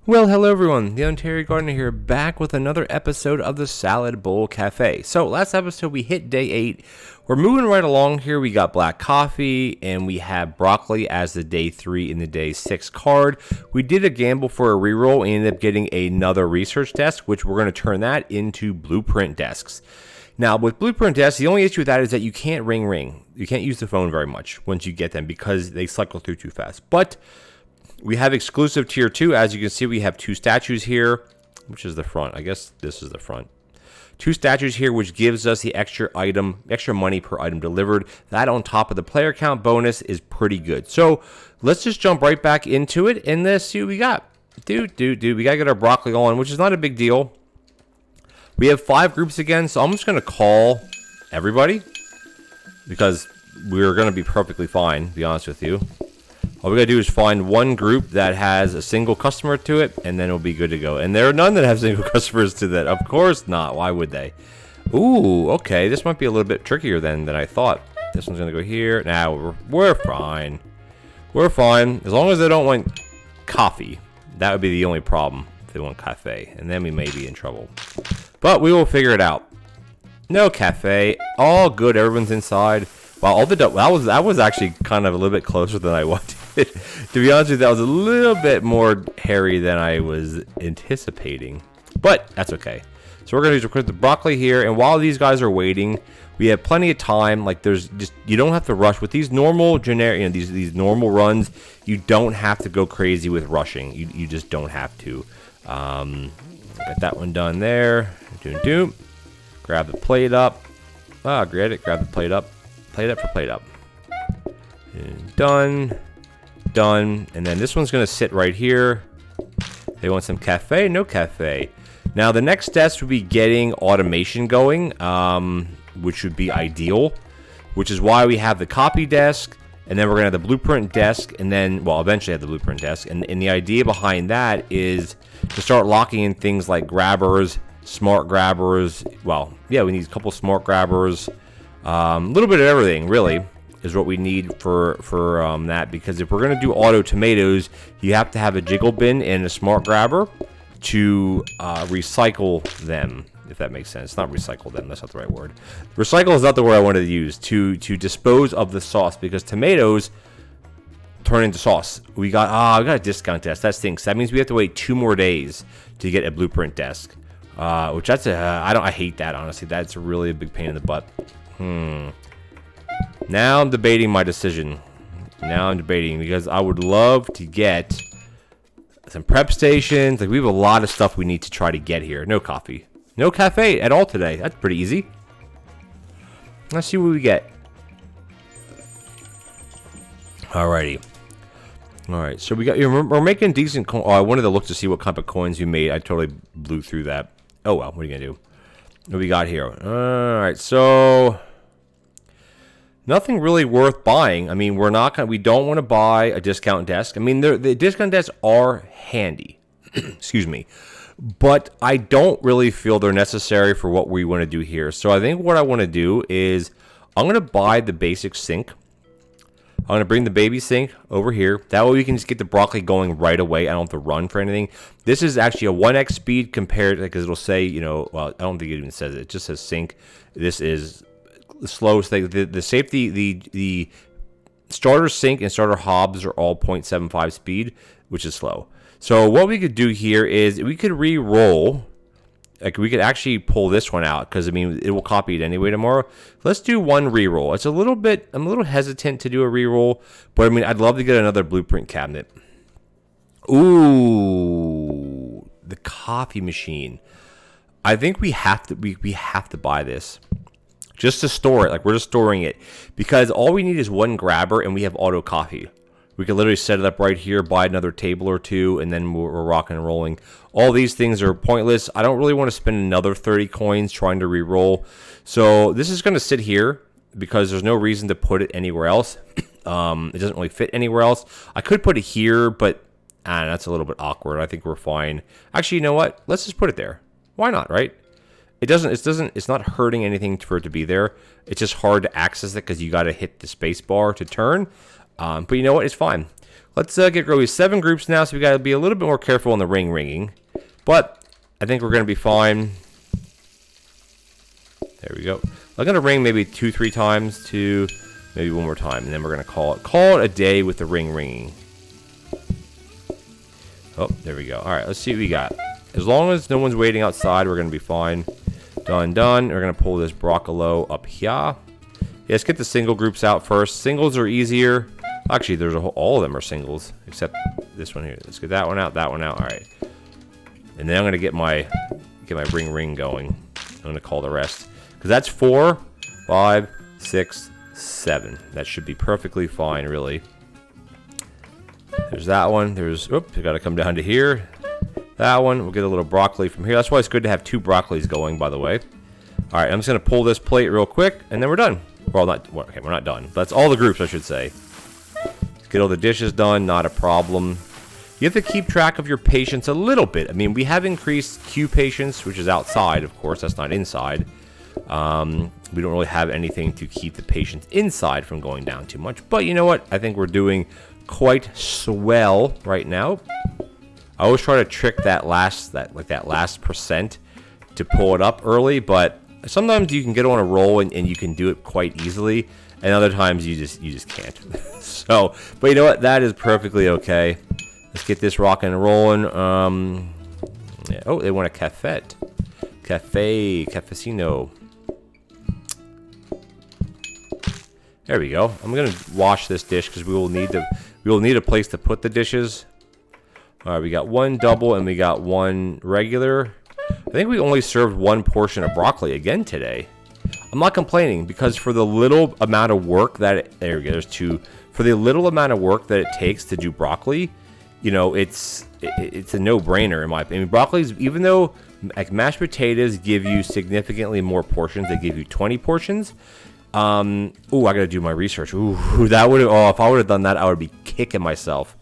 Well, hello everyone. The TheOntarioGardener here, back with another episode of the Salad Bowl Cafe. So, last episode we hit day 8. We're moving right along here. We got black coffee, and we have broccoli as the day 3 and the day 6 card. We did a gamble for a reroll and ended up getting another research desk, which we're going to turn that into blueprint desks. Now, with blueprint desks, the only issue with that is that you can't ring. You can't use the phone very much once you get them because they cycle through too fast. But we have exclusive tier 2. As you can see, we have 2 statues here, which is the front. I guess this is the front. 2 statues here, which gives us the extra money per item delivered. That on top of the player count bonus is pretty good. So let's just jump right back into it and let's see what we got. We gotta get our broccoli on, which is not a big deal. We have 5 groups again, so I'm just gonna call everybody because we're gonna be perfectly fine, to be honest with you. All we gotta do is find one group that has a single customer to it, and then it'll be good to go. And there are none that have single customers to that. Of course not. Why would they? Ooh, okay. This might be a little bit trickier than I thought. This one's gonna go here. Now we're fine. We're fine as long as they don't want coffee. That would be the only problem if they want cafe, and then we may be in trouble. But we will figure it out. No cafe. All good. Everyone's inside. Wow, all the that was actually kind of a little bit closer than I wanted. To be honest with you, that was a little bit more hairy than I was anticipating, but that's okay. So we're gonna put the broccoli here, and while these guys are waiting, we have plenty of time. Like you don't have to rush with these normal generic, these normal runs. You don't have to go crazy with rushing. You just don't have to. Got that one done there. Grab the plate up. Grab the plate up. Plate up. And done. And then this one's going to sit right here. They want some cafe? No cafe. Now, the next steps would be getting automation going, which would be ideal, which is why we have the copy desk, and then we're going to have the blueprint desk, and then, well, eventually have the blueprint desk. And the idea behind that is to start locking in things like grabbers, smart grabbers. Well, yeah, we need a couple smart grabbers. A little bit of everything, really, is what we need for that. Because if we're going to do auto tomatoes, you have to have a jiggle bin and a smart grabber to recycle them, if that makes sense. Not recycle them, that's not the right word. Recycle is not the word I wanted to use. To dispose of the sauce, because tomatoes turn into sauce. We got a discount desk. That stinks. That means we have to wait 2 more days to get a blueprint desk. Which that's I hate that, honestly. That's really a big pain in the butt. Now I'm debating my decision. Because I would love to get some prep stations. Like, we have a lot of stuff we need to try to get here. No coffee. No cafe at all today. That's pretty easy. Let's see what we get. Alrighty. Alright, so we're making decent coins. Oh, I wanted to look to see what type of coins you made. I totally blew through that. Oh well, what are you gonna do? What do we got here? Alright, so nothing really worth buying. I mean, we don't want to buy a discount desk. I mean, the discount desks are handy. Excuse me. But I don't really feel they're necessary for what we want to do here. So I think what I want to do is I'm going to buy the basic sink. I'm going to bring the baby sink over here. That way we can just get the broccoli going right away. I don't have to run for anything. This is actually a 1x speed compared, because it'll say, well, I don't think it even says it. It just says sink. This is the slowest thing. The safety, the starter sink and starter hobs are all 0.75 speed, which is slow. So what we could do here is we could re-roll. Like, we could actually pull this one out, because I mean it will copy it anyway tomorrow. Let's do one re-roll. I'm a little hesitant to do a re-roll, but I mean I'd love to get another blueprint cabinet. Ooh, the coffee machine. I think we have to buy this. Just to store it. Like, we're just storing it. Because all we need is one grabber, and we have auto coffee. We can literally set it up right here, buy another table or 2, and then we're rocking and rolling. All these things are pointless. I don't really want to spend another 30 coins trying to re-roll. So this is going to sit here because there's no reason to put it anywhere else. It doesn't really fit anywhere else. I could put it here, but that's a little bit awkward. I think we're fine. Actually, you know what? Let's just put it there. Why not, right? It's not hurting anything for it to be there. It's just hard to access it because you got to hit the space bar to turn. But you know what? It's fine. Let's get going. We have 7 groups now, so we got to be a little bit more careful on the ring ringing. But I think we're going to be fine. There we go. I'm going to ring maybe 2-3 times to maybe one more time, and then we're going to call it a day with the ring ringing. Oh, there we go. All right, let's see what we got. As long as no one's waiting outside, we're going to be fine. Done. We're going to pull this broccolo up here. Yeah, let's get the single groups out first. Singles are easier. Actually, there's all of them are singles, except this one here. Let's get that one out, that one out. All right. And then I'm going to get my ring going. I'm going to call the rest. Because that's 4, 5, 6, 7. That should be perfectly fine, really. There's that one. Oops, I got to come down to here. That one. We'll get a little broccoli from here. That's why it's good to have 2 broccolis going, by the way. All right, I'm just going to pull this plate real quick, and then we're done. Well, okay, we're not done. That's all the groups, I should say. Get all the dishes done, not a problem. You have to keep track of your patience a little bit. I mean, we have increased queue patience, which is outside, of course. That's not inside. We don't really have anything to keep the patience inside from going down too much. But you know what? I think we're doing quite swell right now. I always try to trick that last percent to pull it up early, but sometimes you can get on a roll and you can do it quite easily, and other times you just can't. So, but you know what? That is perfectly okay. Let's get this rocking and rolling. Yeah. Oh, they want a cafecino. There we go. I'm gonna wash this dish because we will need a place to put the dishes. All right, we got 1 double and we got 1 regular. I think we only served 1 portion of broccoli again today. I'm not complaining because for the little amount of work that there we go. There's 2. For the little amount of work that it takes to do broccoli, you know, it's a no-brainer in my opinion. Broccoli's, even though like mashed potatoes give you significantly more portions, they give you 20 portions. I gotta do my research. That would have. Oh, if I would have done that, I would be kicking myself.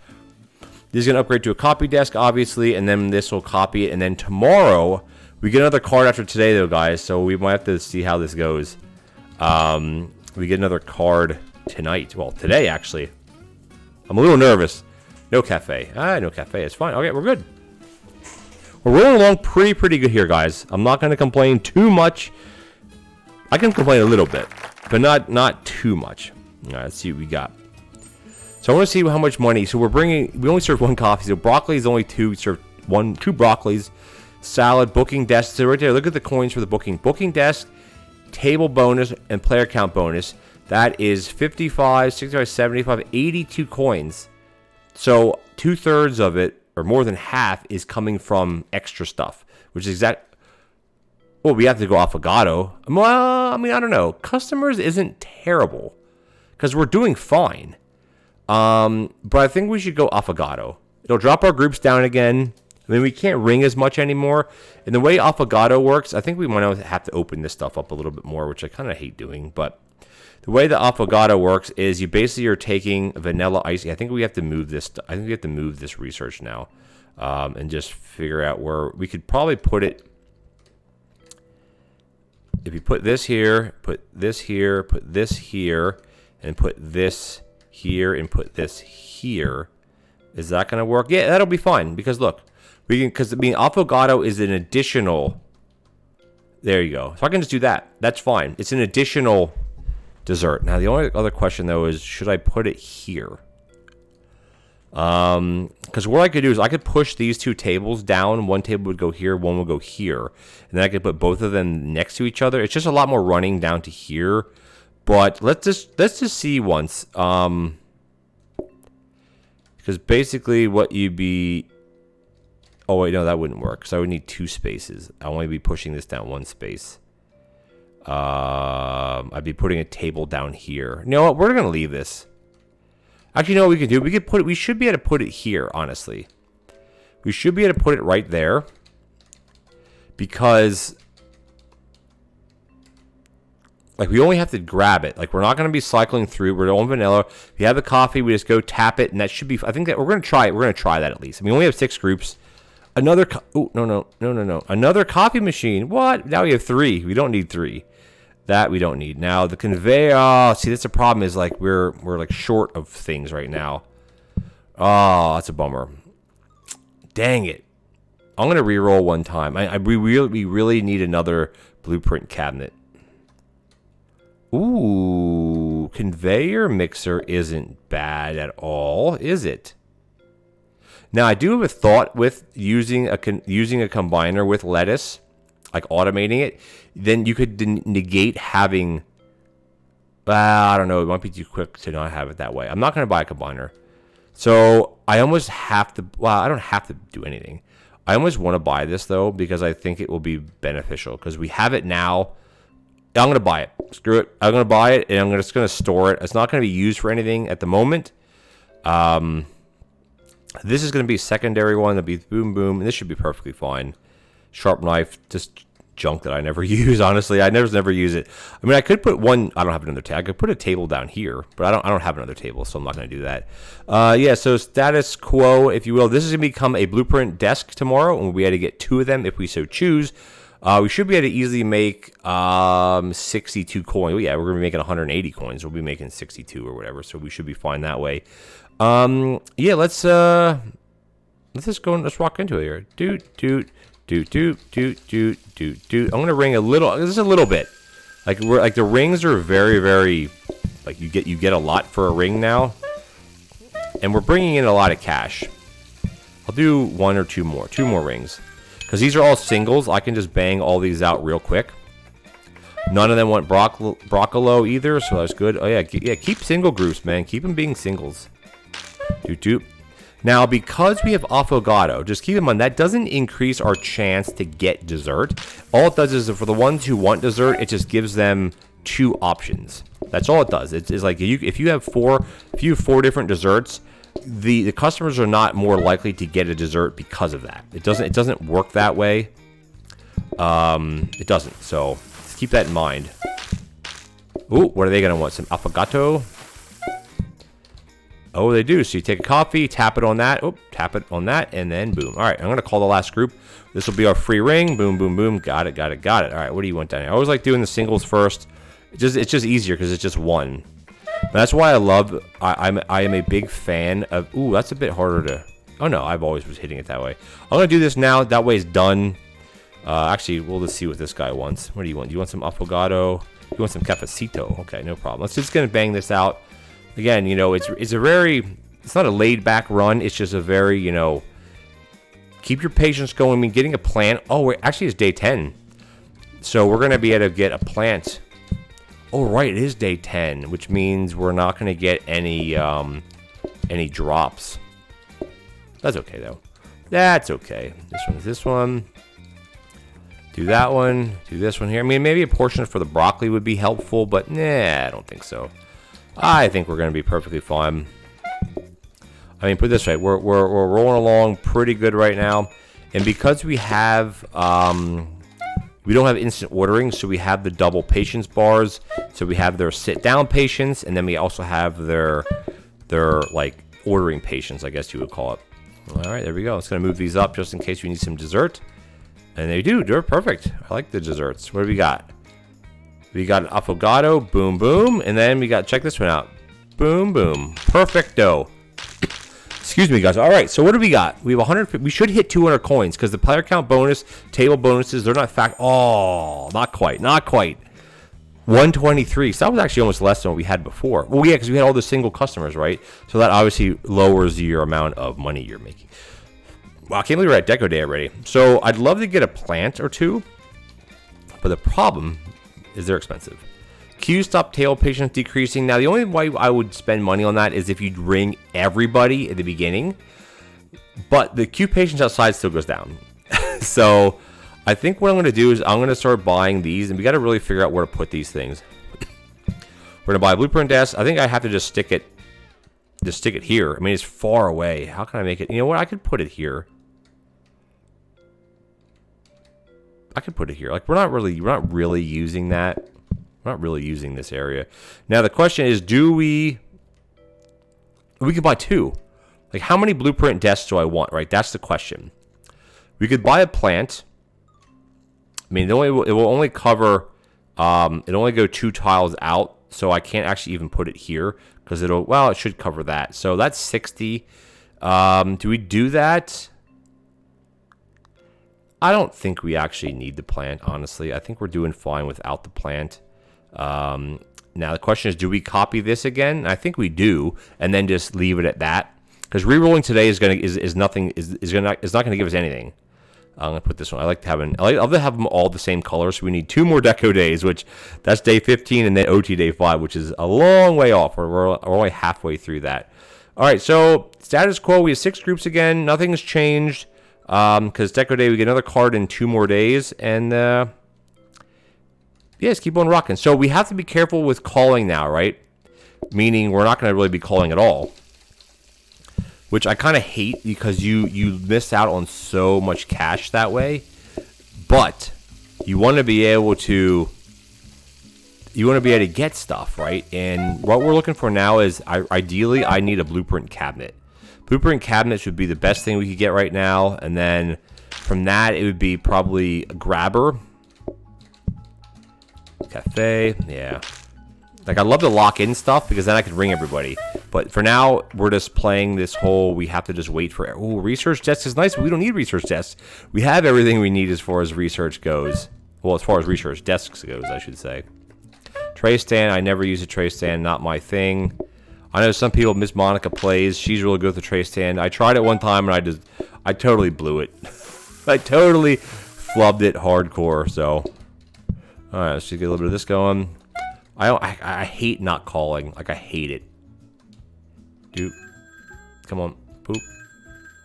This is gonna upgrade to a copy desk, obviously, and then this will copy it. And then tomorrow we get another card after today, though, guys. So we might have to see how this goes. We get another card tonight. Well, today actually. I'm a little nervous. No cafe. No cafe. It's fine. Okay, we're good. We're rolling along pretty good here, guys. I'm not gonna complain too much. I can complain a little bit, but not too much. All right, let's see what we got. So I want to see how much money. So we only served 1 coffee. So broccoli is only 2. We served 2 broccolis. Salad, booking desk. So right there, look at the coins for the booking desk, table bonus, and player count bonus. That is 55, 65, 75, 82 coins. So 2/3 of it, or more than half, is coming from extra stuff, which is exact. Well, we have to go affogato. Well, I mean, I don't know. Customers isn't terrible because we're doing fine. But I think we should go affogato. It'll drop our groups down again. I mean, we can't ring as much anymore. And the way affogato works, I think we might have to open this stuff up a little bit more, which I kind of hate doing. But the way the affogato works is you basically are taking vanilla icing. I think we have to move this. I think we have to move this research now, and just figure out where we could probably put it. If you put this here, put this here, put this here, and put this here, and put this here, is that going to work? Yeah, that'll be fine. Because look, because I mean, affogato is an additional. There you go. So I can just do that. That's fine. It's an additional dessert. Now the only other question though is, should I put it here? Because what I could do is I could push these 2 tables down. 1 table would go here, 1 would go here, and then I could put both of them next to each other. It's just a lot more running down to here. But let's just see once. Because basically what you'd be. Oh wait, no, that wouldn't work. So I would need 2 spaces. I only be pushing this down 1 space. I'd be putting a table down here. You know what? We're gonna leave this. Actually, you know what we could do? We should be able to put it here, honestly. We should be able to put it right there. Because like we only have to grab it. Like we're not going to be cycling through. We're on vanilla. If you have the coffee, we just go tap it, and that should be. I think that we're going to try it. We're going to try that at least. I mean, we only have 6 groups. Another. No. Another coffee machine. What? Now we have 3. We don't need 3. That we don't need. Now the conveyor. Oh, see, that's the problem. Is like we're like short of things right now. Oh, that's a bummer. Dang it. I'm going to re-roll one time. We really need another blueprint cabinet. Ooh, conveyor mixer isn't bad at all, is it? Now, I do have a thought with using a combiner with lettuce, like automating it. Then you could negate having... I don't know. It might be too quick to not have it that way. I'm not going to buy a combiner. So I almost have to... Well, I don't have to do anything. I almost want to buy this, though, because I think it will be beneficial. Because we have it now. I'm going to buy it. Screw it. I'm going to buy it, and I'm just going to store it. It's not going to be used for anything at the moment. This is going to be a secondary one. That'll be boom, boom. And this should be perfectly fine. Sharp knife, just junk that I never use, honestly. I never use it. I mean, I could put one... I don't have another table. I could put a table down here, but I don't have another table, so I'm not going to do that. Yeah, so status quo, if you will. This is going to become a blueprint desk tomorrow, and we'll be able to get 2 of them if we so choose. We should be able to easily make 62 coins. Well, yeah, we're going to be making 180 coins. We'll be making 62 or whatever, so we should be fine that way. Yeah, let's just go and let's walk into it here. Doot. I'm gonna ring a little, just a little bit. Like the rings are very, very, like you get a lot for a ring now, and we're bringing in a lot of cash. I'll do 1 or 2 more, 2 more rings, because these are all singles. I can just bang all these out real quick. None of them want broccolo either, so that's good. Oh yeah, keep single groups, man. Keep them being singles. Doot. Now, because we have affogato, just keep in mind, that doesn't increase our chance to get dessert. All it does is, for the ones who want dessert, it just gives them 2 options. That's all it does. It's like if you have 4 different desserts, the customers are not more likely to get a dessert because of that. It doesn't work that way. It doesn't. So keep that in mind. Ooh, what are they gonna want? Some affogato. Oh, they do. So you take a coffee, tap it on that. Oh, tap it on that, and then boom. All right, I'm going to call the last group. This will be our free ring. Boom, boom, boom. Got it. All right, what do you want down here? I always like doing the singles first. It's just easier because it's just one. But that's why I am a big fan of... Ooh, that's a bit harder to... Oh, no, I've always was hitting it that way. I'm going to do this now. That way it's done. Actually, we'll just see what this guy wants. What do you want? Do you want some affogato? You want some cafecito? Okay, no problem. Let's just going to bang this out. Again, you know, it's a very, it's not a laid back run. It's just a very, you know, keep your patience going. I mean, getting a plant. Oh, actually, it's day 10. So we're going to be able to get a plant. Oh, right. It is day 10, which means we're not going to get any drops. That's okay, though. That's okay. This one. Do that one. Do this one here. I mean, maybe a portion for the broccoli would be helpful, but nah, I don't think so. I think we're going to be perfectly fine. I mean, put it this way, we're rolling along pretty good right now, and because we have we don't have instant ordering, so we have the double patience bars. So we have their sit down patience, and then we also have their like ordering patience, I guess you would call it. All right, there we go. It's going to move these up just in case we need some dessert, and they do. They're perfect. I like the desserts. What do we got? We got an affogato, boom, boom. And then we got, check this one out. Boom, boom. Perfecto. Excuse me, guys. All right, so what do we got? We have 100, we should hit 200 coins because the player count bonus, table bonuses, they're not oh, not quite. 123. So that was actually almost less than what we had before. Well, yeah, because we had all the single customers, right? So that obviously lowers your amount of money you're making. Wow, I can't believe we're at Deco Day already. So I'd love to get a plant or 2, but the problem is they're expensive. Queue stop tail patience decreasing. Now, the only way I would spend money on that is if you'd ring everybody at the beginning, but the queue patience outside still goes down. So I think what I'm going to do is I'm going to start buying these, and we got to really figure out where to put these things. We're going to buy a blueprint desk. I think I have to just stick it here. I mean, it's far away. How can I make it? You know what? I could put it here. Like we're not really using that. We're not really using this area. Now the question is, we could buy 2. Like, how many blueprint desks do I want, right? That's the question. We could buy a plant. I mean, it will only cover it only go 2 tiles out, so I can't actually even put it here because it should cover that. So that's 60. Do we do that? I don't think we actually need the plant, honestly. I think we're doing fine without the plant. Now the question is, do we copy this again? I think we do, and then just leave it at that. Because re-rolling today is not going to give us anything. I'm gonna put this one. I like to have them all the same color. So we need 2 more deco days, which that's day 15, and then OT day 5, which is a long way off. We're only halfway through that. All right, so status quo. We have 6 groups again. Nothing's changed. Because deco day, we get another card in 2 more days, and just keep on rocking. So we have to be careful with calling now, right? Meaning we're not going to really be calling at all. Which I kind of hate because you miss out on so much cash that way. But you want to be able to get stuff, right? And what we're looking for now is ideally I need a blueprint cabinet. Blueprint cabinets would be the best thing we could get right now, and then from that it would be probably a grabber. Cafe, yeah. Like, I love to lock in stuff because then I could ring everybody. But for now, we're just playing this whole, we have to just wait for, research desk is nice, but we don't need research desks. We have everything we need as far as research goes. Well, as far as research desks goes, I should say. Tray stand, I never use a tray stand, not my thing. I know some people, Miss Monica plays, she's really good with the tray stand. I tried it one time and I totally blew it. I totally flubbed it hardcore, so. Alright, let's just get a little bit of this going. I hate not calling. Like, I hate it. Dude. Come on. Poop.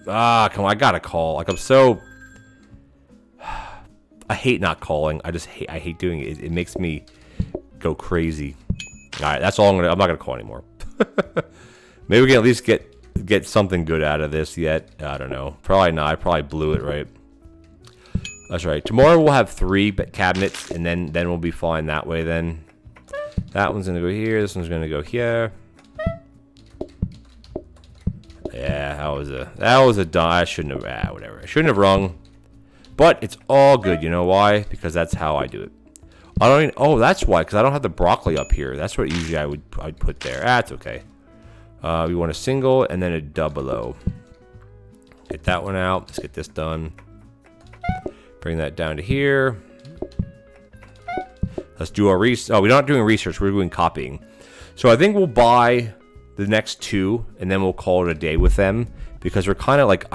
Ah, come on. I gotta call. Like, I'm so... I hate not calling. I hate doing it. It makes me go crazy. Alright, that's all I'm not gonna call anymore. Maybe we can at least get something good out of this yet. I don't know. Probably not. I probably blew it, right? That's right. Tomorrow we'll have 3 cabinets, and then we'll be fine that way then. That one's going to go here. This one's going to go here. Yeah, that was a die. I shouldn't have, whatever. I shouldn't have rung. But it's all good. You know why? Because that's how I do it. I don't even, that's why, because I don't have the broccoli up here. That's what usually I'd put there. That's okay. We want a single and then a double O. Get that one out. Let's get this done. Bring that down to here. Let's do our research. Oh, we're not doing research. We're doing copying. So I think we'll buy the next 2, and then we'll call it a day with them. Because we're kind of like...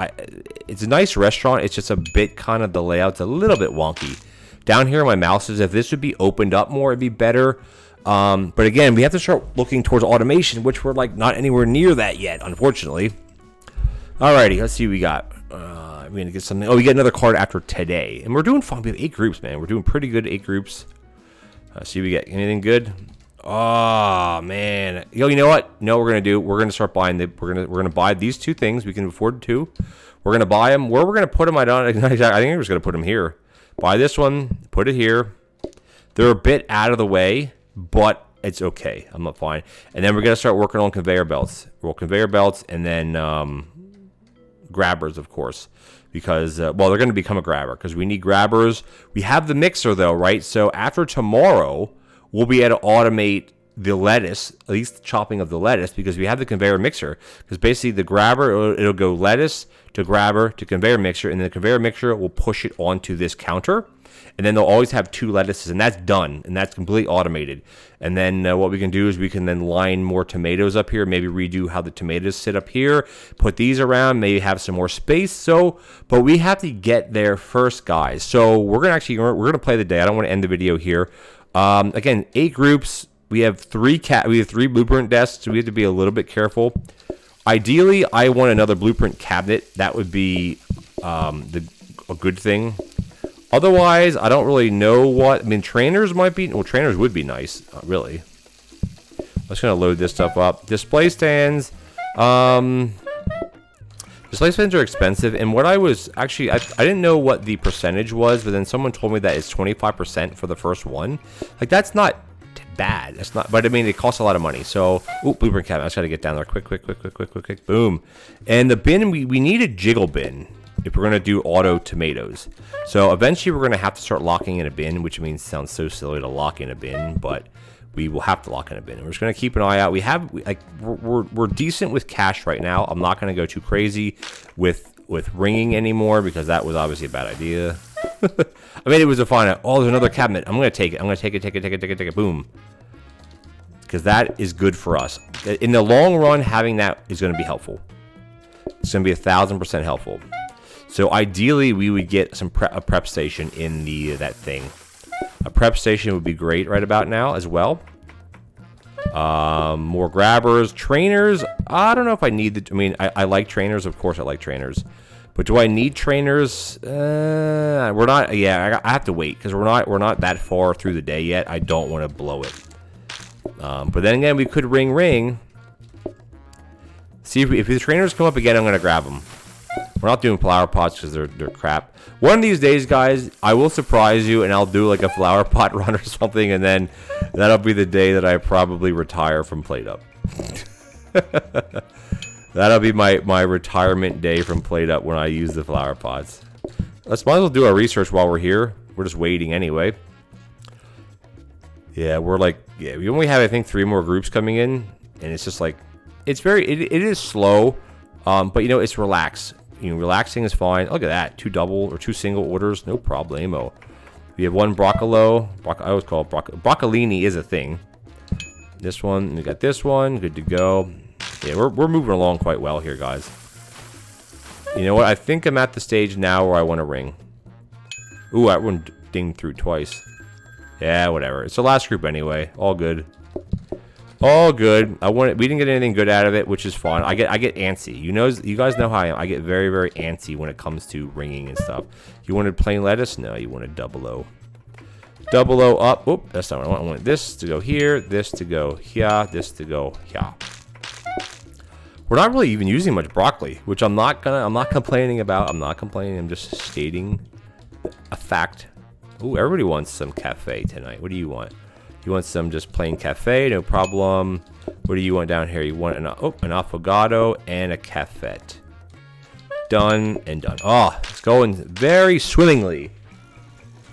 it's a nice restaurant. It's just a bit kind of... The layout's a little bit wonky. Down here, my mouse is... If this would be opened up more, it'd be better. But again, we have to start looking towards automation, which we're like not anywhere near that yet, unfortunately. Alrighty, let's see what we got. We're going to get something... Oh, we get another card after today. And we're doing fine. We have 8 groups, man. We're doing pretty good 8 groups. See if we get anything good. Oh, man. You know what? No, we're going to do... We're going to start buying... We're going to buy these 2 things. We can afford 2. We're going to buy them. Where we're going to put them, I don't... I think we're just going to put them here. Buy this one. Put it here. They're a bit out of the way, but it's okay. I'm not fine. And then we're going to start working on conveyor belts. Roll conveyor belts and then grabbers, of course. Because, they're going to become a grabber. Because we need grabbers. We have the mixer, though, right? So after tomorrow, we'll be able to automate the lettuce, at least the chopping of the lettuce, because we have the conveyor mixer. Because basically the grabber, it'll go lettuce to grabber to conveyor mixer. And then the conveyor mixer will push it onto this counter. And then they'll always have 2 lettuces, and that's done, and that's completely automated. And then what we can do is we can then line more tomatoes up here, maybe redo how the tomatoes sit up here, put these around, maybe have some more space. So, but we have to get there first, guys. So we're gonna play the day. I don't want to end the video here. Again, 8 groups. We have 3 blueprint desks, so we have to be a little bit careful. Ideally, I want another blueprint cabinet. That would be a good thing. Otherwise, I don't really know what... I mean, trainers might be... Well, trainers would be nice, really. I'm just going to load this stuff up. Display stands. Display stands are expensive. And what I was... Actually, I didn't know what the percentage was, but then someone told me that it's 25% for the first one. Like, that's not bad. That's not... But, I mean, it costs a lot of money. So... Ooh, blueprint cabinet. I just got to get down there. Quick. Boom. And the bin, we need a jiggle bin if we're going to do auto tomatoes. So eventually we're going to have to start locking in a bin, which means sounds so silly to lock in a bin, but we will have to lock in a bin. We're just going to keep an eye out. We're decent with cash right now. I'm not going to go too crazy with ringing anymore because that was obviously a bad idea. I mean, it was a fine. Oh, there's another cabinet. I'm going to take it. I'm going to take it. Boom. Because that is good for us. In the long run, having that is going to be helpful. It's going to be 1,000% helpful. So ideally, we would get a prep station in that thing. A prep station would be great right about now as well. More grabbers, trainers. I don't know if I need I like trainers. Of course, I like trainers. But do I need trainers? We're not. Yeah, I have to wait because we're not that far through the day yet. I don't want to blow it. But then again, we could ring. See if the trainers come up again, I'm gonna grab them. We're not doing flower pots because they're crap. One of these days, guys, I will surprise you and I'll do like a flower pot run or something, and then that'll be the day that I probably retire from PlateUp. That'll be my retirement day from PlateUp when I use the flower pots. Let's might as well do our research while we're here. We're just waiting anyway. Yeah, we only have I think 3 more groups coming in, and it's just like it is slow, but it's relaxed. Relaxing is fine. Look at that, 2 double or 2 single orders, no problemo. We have 1 broccolo. I always call it broccolini is a thing. This one, we got this one, good to go. Yeah, we're moving along quite well here, guys. You know what? I think I'm at the stage now where I want to ring. Ooh, that one dinged through twice. Yeah, whatever. It's the last group anyway. All good. All good. We didn't get anything good out of it, which is fun. I get antsy. You guys know how I am. I get very, very antsy when it comes to ringing and stuff. You wanted plain lettuce? No, you wanted double O. Double O up. Oop, that's not what I want. I want this to go here, this to go here, this to go here. We're not really even using much broccoli, which I'm not complaining about. I'm not complaining. I'm just stating a fact. Ooh, everybody wants some cafe tonight. What do you want? You want some just plain cafe? No problem. What do you want down here? You want an affogato and a cafet. Done and done. Oh, it's going very swimmingly.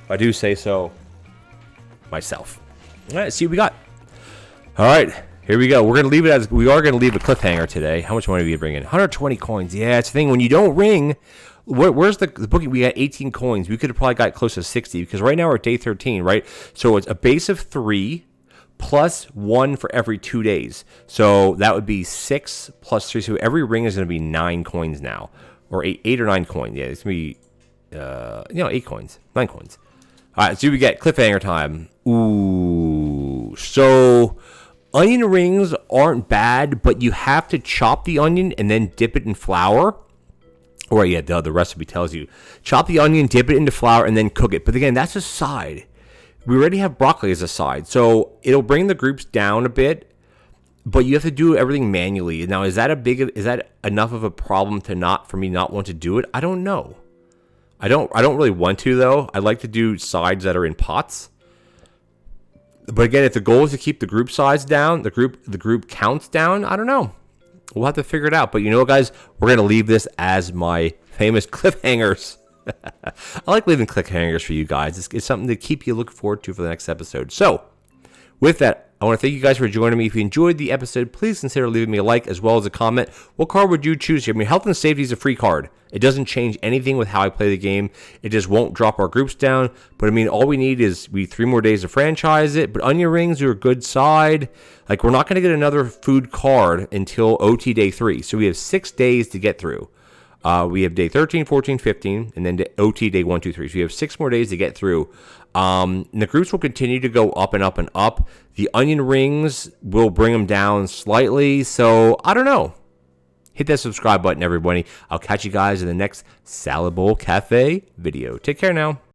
If I do say so myself. All right, let's see what we got. All right, here we go. We are going to leave a cliffhanger today. How much money do we bring in? 120 coins. Yeah, it's the thing. When you don't ring, where's the bookie? We got 18 coins. We could have probably got close to 60 because right now we're at day 13, right? So it's a base of 3 plus 1 for every 2 days. So that would be 6 plus 3. So every ring is going to be 9 coins now, or 8 or 9 coins. Yeah, it's going to be 8 coins, 9 coins. All right, so we get cliffhanger time. Ooh, so onion rings aren't bad, but you have to chop the onion and then dip it in flour. Or yeah, the recipe tells you chop the onion, dip it into flour, and then cook it. But again, that's a side. We already have broccoli as a side, so it'll bring the groups down a bit. But you have to do everything manually. Now, is that enough of a problem for me not want to do it? I don't know. I don't really want to though. I like to do sides that are in pots. But again, if the goal is to keep the group size down, the group counts down, I don't know. We'll have to figure it out. But you know what, guys? We're going to leave this as my famous cliffhangers. I like leaving cliffhangers for you guys. It's something to keep you looking forward to for the next episode. So, with that, I want to thank you guys for joining me. If you enjoyed the episode, please consider leaving me a like as well as a comment. What card would you choose here? I mean, Health and Safety is a free card. It doesn't change anything with how I play the game. It just won't drop our groups down. But I mean, all we need is 3 more days to franchise it. But onion rings are a good side. Like, we're not going to get another food card until OT day 3. So we have 6 days to get through. We have day 13, 14, 15, and then OT day 1, 2, 3. So we have 6 more days to get through. And the groups will continue to go up and up and up. The onion rings will bring them down slightly. So I don't know. Hit that subscribe button, everybody. I'll catch you guys in the next Salad Bowl Cafe video. Take care now.